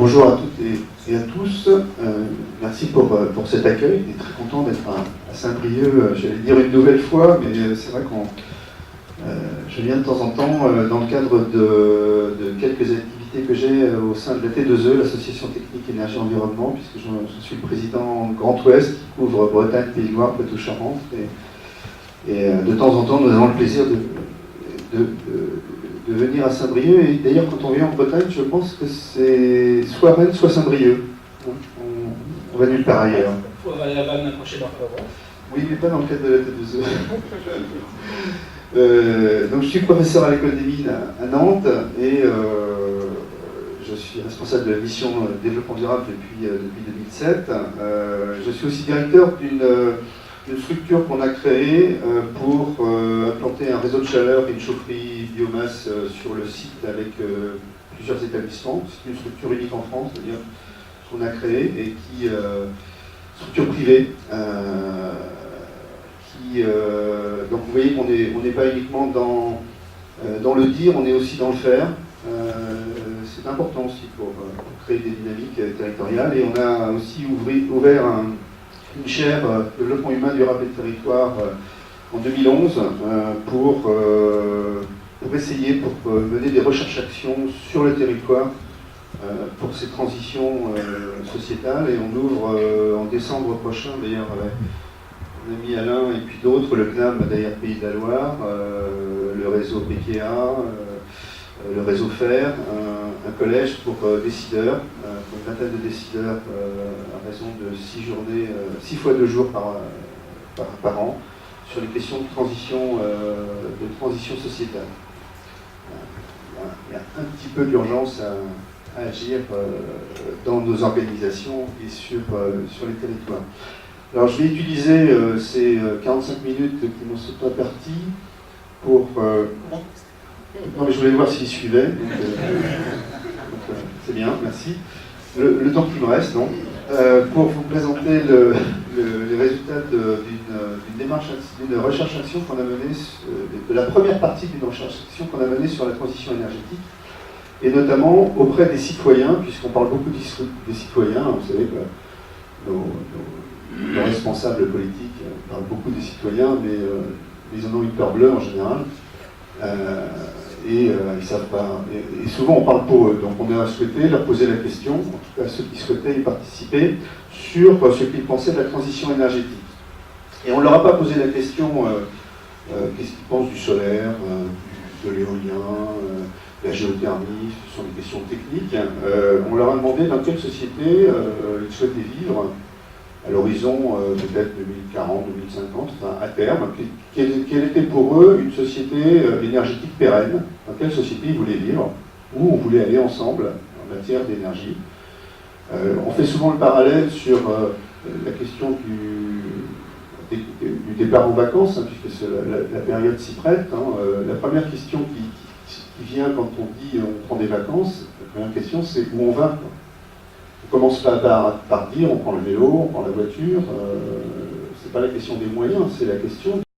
Bonjour à toutes et à tous. Merci pour cet accueil. On est très content d'être à Saint-Brieuc, j'allais dire une nouvelle fois, mais c'est vrai qu'on je viens de temps en temps dans le cadre de quelques activités que j'ai au sein de la T2E, l'Association Technique Énergie Environnement, puisque je suis le président Grand Ouest qui couvre Bretagne, Pays de Loire, Poitou-Charentes. Et de temps en temps, nous avons le plaisir de venir à Saint-Brieuc. Et d'ailleurs, quand on vient en Bretagne, je pense que c'est soit Rennes, soit Saint-Brieuc. On va nulle part ailleurs. On va aller là-bas m'approcher d'un peu. Oui, mais pas dans le cadre de la T2E. Donc, je suis professeur à l'École des Mines à Nantes et je suis responsable de la mission développement durable depuis 2007. Je suis aussi directeur d'une structure qu'on a créée pour implanter un réseau de chaleur et une chaufferie biomasse sur le site avec plusieurs établissements. C'est une structure unique en France, c'est-à-dire qu'on a créée et qui structure privée. Donc vous voyez qu'on n'est pas uniquement dans le dire, on est aussi dans le faire. C'est important aussi pour créer des dynamiques territoriales. Et on a aussi ouvert une chaire développement humain durable et territoire en 2011 pour mener des recherches-actions sur le territoire pour ces transitions sociétales. Et on ouvre en décembre prochain, d'ailleurs, mon ami Alain et puis d'autres, le CNAM d'ailleurs Pays de la Loire, le réseau PKA, le réseau FER, un collège pour décideurs, pour une vingtaine de décideurs à raison de 6 fois 2 jours par an, sur les questions de transition sociétale. Il y a un petit peu d'urgence à agir dans nos organisations et sur les territoires. Alors je vais utiliser ces 45 minutes qui m'ont sauté imparties pour... Non mais je voulais voir s'ils suivaient, c'est bien, merci. Le temps qui me reste, donc, pour vous présenter les résultats d'une recherche-action qu'on a menée, de la première partie d'une recherche-action qu'on a menée sur la transition énergétique, et notamment auprès des citoyens, puisqu'on parle beaucoup des citoyens, vous savez que nos responsables politiques parlent beaucoup des citoyens, mais ils en ont une peur bleue en général. Ils savent pas. Et souvent on parle pour eux. Donc on a souhaité leur poser la question, en tout cas ceux qui souhaitaient y participer, sur ce qu'ils pensaient de la transition énergétique. Et on ne leur a pas posé la question qu'est-ce qu'ils pensent du solaire, de l'éolien, de la géothermie, ce sont des questions techniques. On leur a demandé dans quelle société ils souhaitaient vivre à l'horizon peut-être 2040, 2050, enfin à terme, quelle était pour eux une société énergétique pérenne, dans quelle société ils voulaient vivre, où on voulait aller ensemble en matière d'énergie. On fait souvent le parallèle sur la question du départ en vacances, hein, puisque la période s'y prête. La première question qui vient quand on dit on prend des vacances, la première question c'est où on va, quoi. On commence pas par dire on prend le vélo, on prend la voiture, c'est pas la question des moyens, c'est la question